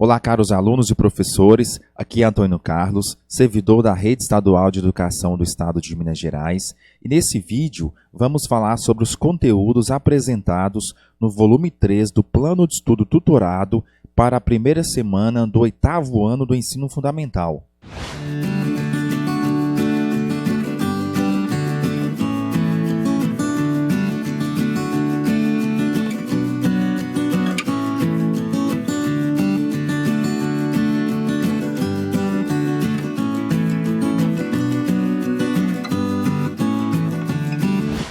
Olá, caros alunos e professores, aqui é Antônio Carlos, servidor da Rede Estadual de Educação do Estado de Minas Gerais, e nesse vídeo vamos falar sobre os conteúdos apresentados no volume 3 do Plano de Estudo Tutorado para a primeira semana do 8º ano do Ensino Fundamental.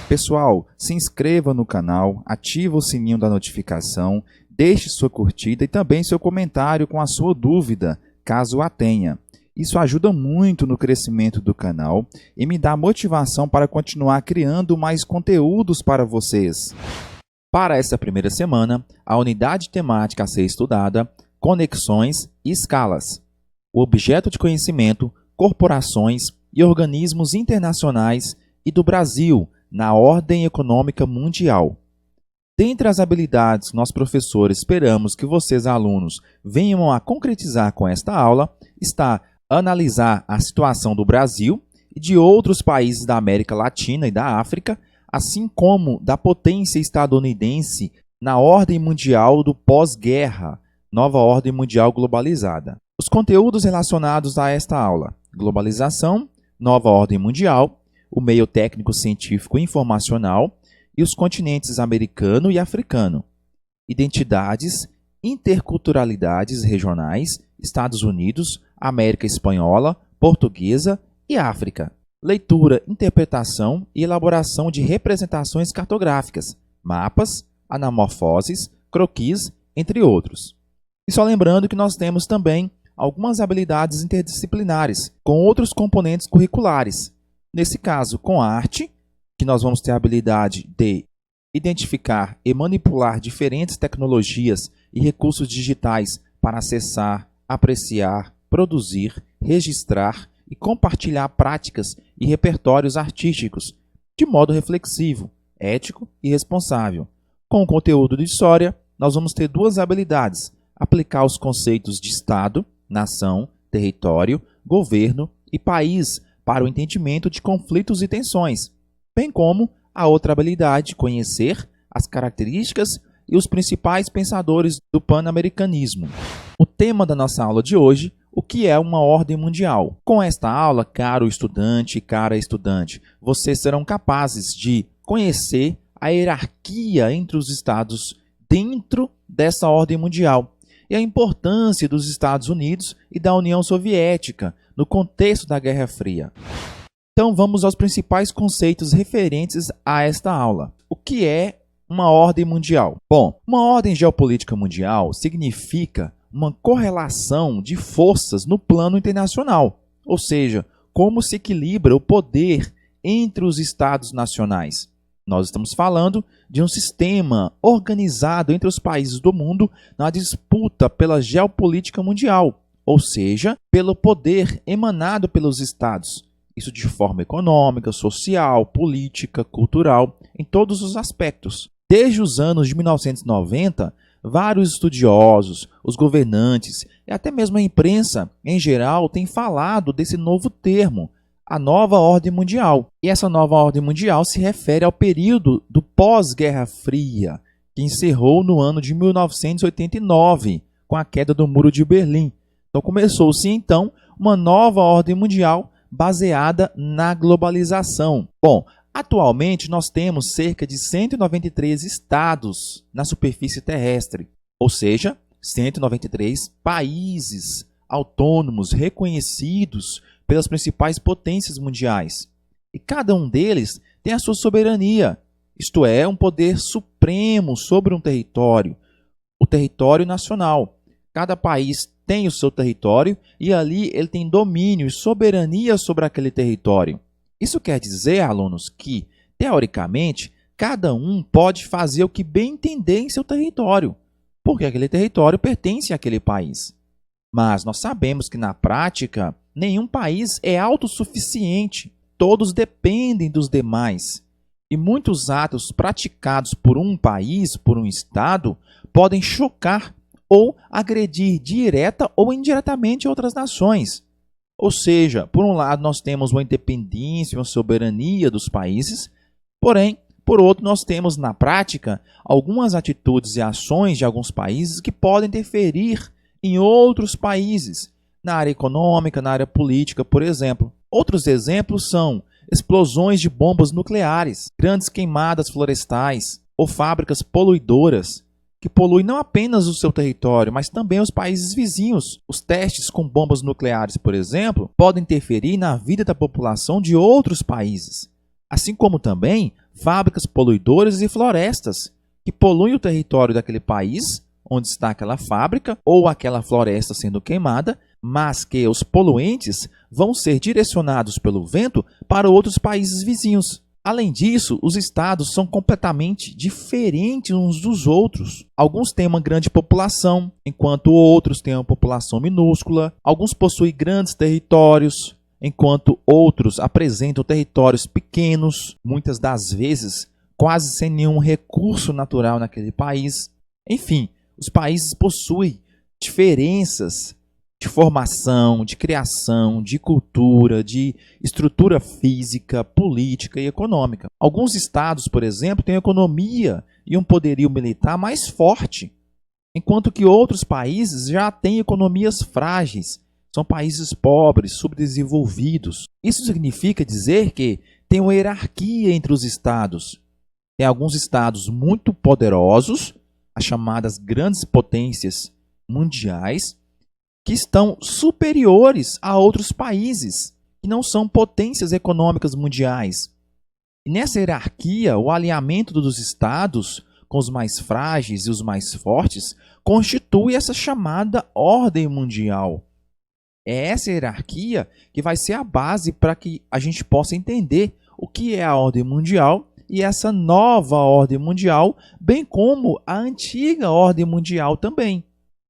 Pessoal, se inscreva no canal, ative o sininho da notificação, deixe sua curtida e também seu comentário com a sua dúvida, caso a tenha. Isso ajuda muito no crescimento do canal e me dá motivação para continuar criando mais conteúdos para vocês. Para esta primeira semana, a unidade temática a ser estudada, conexões e escalas. O objeto de conhecimento, corporações e organismos internacionais e do Brasil, na ordem econômica mundial. Dentre as habilidades que nós professores esperamos que vocês alunos venham a concretizar com esta aula, está analisar a situação do Brasil e de outros países da América Latina e da África, assim como da potência estadunidense na ordem mundial do pós-guerra, nova ordem mundial globalizada. Os conteúdos relacionados a esta aula: globalização, nova ordem mundial, o meio técnico científico informacional e os continentes americano e africano, identidades, interculturalidades regionais, Estados Unidos, América Espanhola, Portuguesa e África, leitura, interpretação e elaboração de representações cartográficas, mapas, anamorfoses, croquis, entre outros. E só lembrando que nós temos também algumas habilidades interdisciplinares com outros componentes curriculares. Nesse caso, com arte, que nós vamos ter a habilidade de identificar e manipular diferentes tecnologias e recursos digitais para acessar, apreciar, produzir, registrar e compartilhar práticas e repertórios artísticos de modo reflexivo, ético e responsável. Com o conteúdo de história, nós vamos ter duas habilidades: aplicar os conceitos de Estado, nação, território, governo e país para o entendimento de conflitos e tensões, bem como a outra habilidade, conhecer as características e os principais pensadores do pan-americanismo. O tema da nossa aula de hoje: o que é uma ordem mundial? Com esta aula, caro estudante e cara estudante, vocês serão capazes de conhecer a hierarquia entre os estados dentro dessa ordem mundial e a importância dos Estados Unidos e da União Soviética no contexto da Guerra Fria. Então vamos aos principais conceitos referentes a esta aula. O que é uma ordem mundial? Bom, uma ordem geopolítica mundial significa uma correlação de forças no plano internacional, ou seja, como se equilibra o poder entre os estados nacionais. Nós estamos falando de um sistema organizado entre os países do mundo na disputa pela geopolítica mundial, ou seja, pelo poder emanado pelos estados. Isso de forma econômica, social, política, cultural, em todos os aspectos. Desde os anos de 1990, vários estudiosos, os governantes e até mesmo a imprensa, em geral, têm falado desse novo termo, a nova ordem mundial. E essa nova ordem mundial se refere ao período do pós-Guerra Fria, que encerrou no ano de 1989, com a queda do Muro de Berlim. Então começou-se então uma nova ordem mundial baseada na globalização. Bom, atualmente nós temos cerca de 193 estados na superfície terrestre, ou seja, 193 países autônomos reconhecidos pelas principais potências mundiais. E cada um deles tem a sua soberania, isto é, um poder supremo sobre um território, o território nacional. Cada país tem o seu território e ali ele tem domínio e soberania sobre aquele território. Isso quer dizer, alunos, que, teoricamente, cada um pode fazer o que bem entender em seu território, porque aquele território pertence àquele país. Mas nós sabemos que, na prática, nenhum país é autossuficiente. Todos dependem dos demais. E muitos atos praticados por um país, por um estado, podem chocar ou agredir direta ou indiretamente outras nações. Ou seja, por um lado nós temos uma independência, uma soberania dos países, porém, por outro, nós temos na prática algumas atitudes e ações de alguns países que podem interferir em outros países, na área econômica, na área política, por exemplo. Outros exemplos são explosões de bombas nucleares, grandes queimadas florestais ou fábricas poluidoras, que poluem não apenas o seu território, mas também os países vizinhos. Os testes com bombas nucleares, por exemplo, podem interferir na vida da população de outros países, assim como também fábricas poluidoras e florestas, que poluem o território daquele país onde está aquela fábrica ou aquela floresta sendo queimada, mas que os poluentes vão ser direcionados pelo vento para outros países vizinhos. Além disso, os estados são completamente diferentes uns dos outros. Alguns têm uma grande população, enquanto outros têm uma população minúscula. Alguns possuem grandes territórios, enquanto outros apresentam territórios pequenos, muitas das vezes quase sem nenhum recurso natural naquele país. Enfim, os países possuem diferenças de formação, de criação, de cultura, de estrutura física, política e econômica. Alguns estados, por exemplo, têm economia e um poderio militar mais forte, enquanto que outros países já têm economias frágeis. São países pobres, subdesenvolvidos. Isso significa dizer que tem uma hierarquia entre os estados. Tem alguns estados muito poderosos, as chamadas grandes potências mundiais, que estão superiores a outros países, que não são potências econômicas mundiais. E nessa hierarquia, o alinhamento dos estados com os mais frágeis e os mais fortes constitui essa chamada ordem mundial. É essa hierarquia que vai ser a base para que a gente possa entender o que é a ordem mundial e essa nova ordem mundial, bem como a antiga ordem mundial também.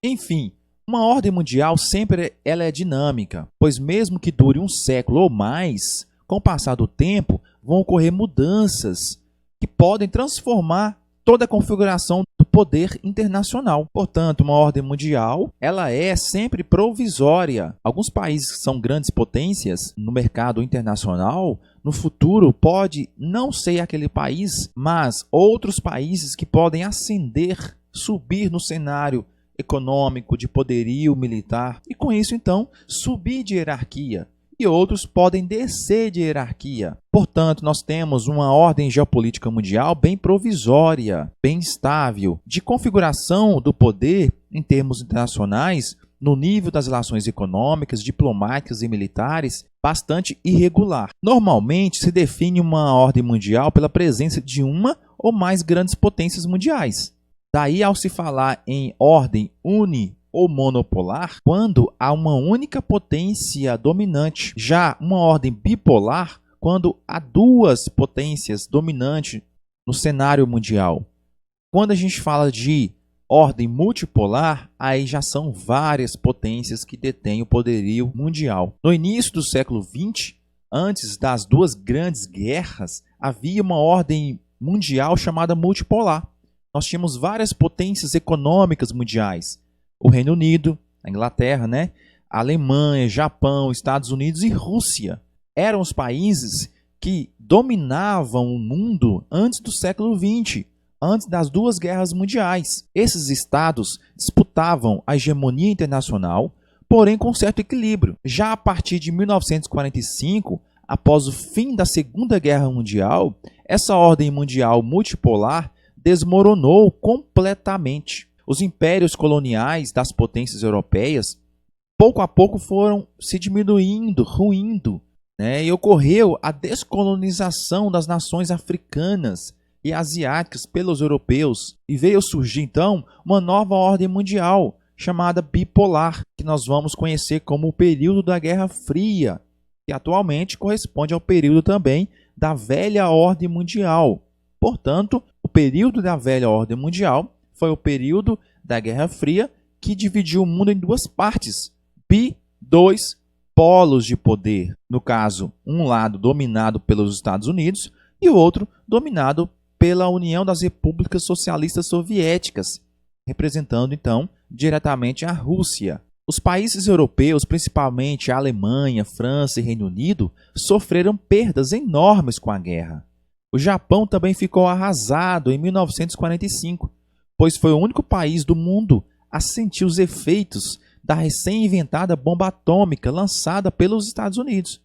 Enfim, uma ordem mundial sempre ela é dinâmica, pois mesmo que dure um século ou mais, com o passar do tempo vão ocorrer mudanças que podem transformar toda a configuração do poder internacional. Portanto, uma ordem mundial ela é sempre provisória. Alguns países que são grandes potências no mercado internacional, no futuro pode não ser aquele país, mas outros países que podem ascender, subir no cenário econômico, de poderio militar, e com isso, então, subir de hierarquia. E outros podem descer de hierarquia. Portanto, nós temos uma ordem geopolítica mundial bem provisória, bem estável, de configuração do poder em termos internacionais, no nível das relações econômicas, diplomáticas e militares, bastante irregular. Normalmente, se define uma ordem mundial pela presença de uma ou mais grandes potências mundiais. Daí, ao se falar em ordem uni ou monopolar, quando há uma única potência dominante. Já uma ordem bipolar, quando há duas potências dominantes no cenário mundial. Quando a gente fala de ordem multipolar, aí já são várias potências que detêm o poderio mundial. No início do século XX, antes das duas grandes guerras, havia uma ordem mundial chamada multipolar. Nós tínhamos várias potências econômicas mundiais. O Reino Unido, a Inglaterra, a Alemanha, Japão, Estados Unidos e Rússia. Eram os países que dominavam o mundo antes do século XX, antes das duas guerras mundiais. Esses estados disputavam a hegemonia internacional, porém com certo equilíbrio. Já a partir de 1945, após o fim da Segunda Guerra Mundial, essa ordem mundial multipolar desmoronou completamente. Os impérios coloniais das potências europeias, pouco a pouco foram se diminuindo, ruindo, e ocorreu a descolonização das nações africanas e asiáticas pelos europeus. E veio surgir, então, uma nova ordem mundial, chamada bipolar, que nós vamos conhecer como o período da Guerra Fria, que atualmente corresponde ao período também da Velha Ordem Mundial. Portanto, o período da Velha Ordem Mundial foi o período da Guerra Fria que dividiu o mundo em duas partes, dois polos de poder. No caso, um lado dominado pelos Estados Unidos e o outro dominado pela União das Repúblicas Socialistas Soviéticas, representando então diretamente a Rússia. Os países europeus, principalmente a Alemanha, França e Reino Unido, sofreram perdas enormes com a guerra. O Japão também ficou arrasado em 1945, pois foi o único país do mundo a sentir os efeitos da recém-inventada bomba atômica lançada pelos Estados Unidos.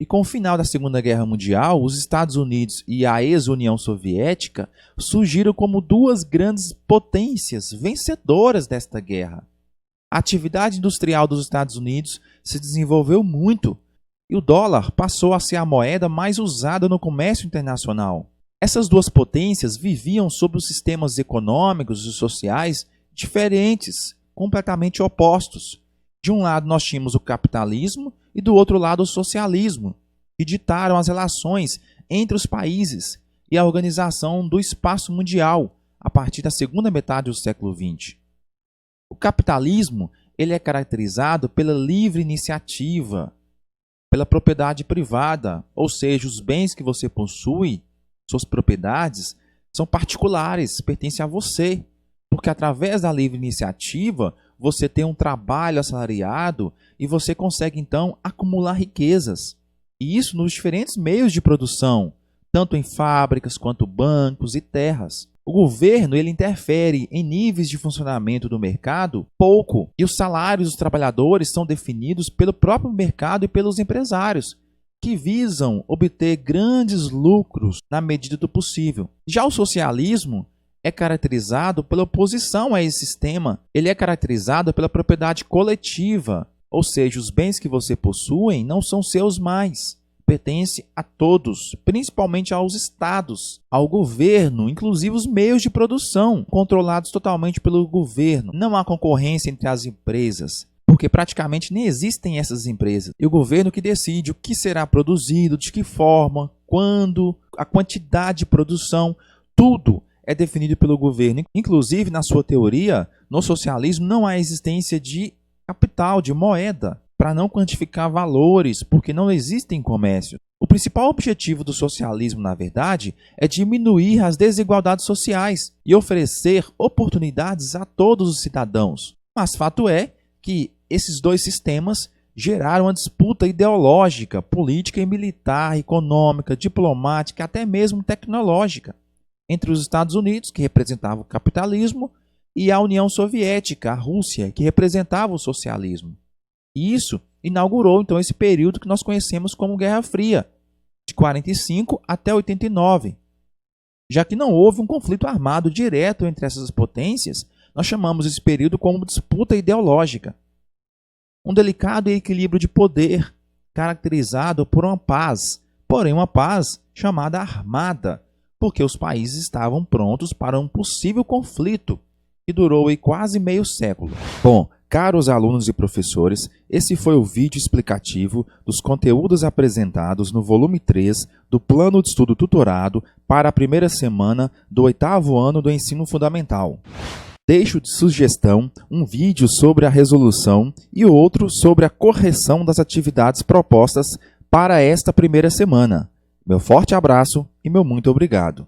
E com o final da Segunda Guerra Mundial, os Estados Unidos e a ex-União Soviética surgiram como duas grandes potências vencedoras desta guerra. A atividade industrial dos Estados Unidos se desenvolveu muito e o dólar passou a ser a moeda mais usada no comércio internacional. Essas duas potências viviam sob os sistemas econômicos e sociais diferentes, completamente opostos. De um lado nós tínhamos o capitalismo e do outro lado o socialismo, que ditaram as relações entre os países e a organização do espaço mundial a partir da segunda metade do século XX. O capitalismo ele é caracterizado pela livre iniciativa, pela propriedade privada, ou seja, os bens que você possui, suas propriedades, são particulares, pertencem a você, porque através da livre iniciativa você tem um trabalho assalariado e você consegue então acumular riquezas. E isso nos diferentes meios de produção, tanto em fábricas quanto bancos e terras. O governo ele interfere em níveis de funcionamento do mercado pouco, e os salários dos trabalhadores são definidos pelo próprio mercado e pelos empresários, que visam obter grandes lucros na medida do possível. Já o socialismo é caracterizado pela oposição a esse sistema. Ele é caracterizado pela propriedade coletiva, ou seja, os bens que você possui não são seus mais, pertence a todos, principalmente aos estados, ao governo, inclusive os meios de produção, controlados totalmente pelo governo. Não há concorrência entre as empresas, porque praticamente nem existem essas empresas. E o governo que decide o que será produzido, de que forma, quando, a quantidade de produção, tudo é definido pelo governo. Inclusive, na sua teoria, no socialismo não há existência de capital, de moeda, para não quantificar valores, porque não existem comércio. O principal objetivo do socialismo, na verdade, é diminuir as desigualdades sociais e oferecer oportunidades a todos os cidadãos. Mas fato é que esses dois sistemas geraram uma disputa ideológica, política e militar, econômica, diplomática, até mesmo tecnológica, entre os Estados Unidos, que representava o capitalismo, e a União Soviética, a Rússia, que representava o socialismo. E isso inaugurou então esse período que nós conhecemos como Guerra Fria, de 45 até 89. Já que não houve um conflito armado direto entre essas potências, nós chamamos esse período como disputa ideológica. Um delicado equilíbrio de poder, caracterizado por uma paz, porém uma paz chamada armada, porque os países estavam prontos para um possível conflito que durou quase meio século. Bom, caros alunos e professores, esse foi o vídeo explicativo dos conteúdos apresentados no volume 3 do Plano de Estudo Tutorado para a primeira semana do 8º ano do ensino fundamental. Deixo de sugestão um vídeo sobre a resolução e outro sobre a correção das atividades propostas para esta primeira semana. Meu forte abraço e meu muito obrigado.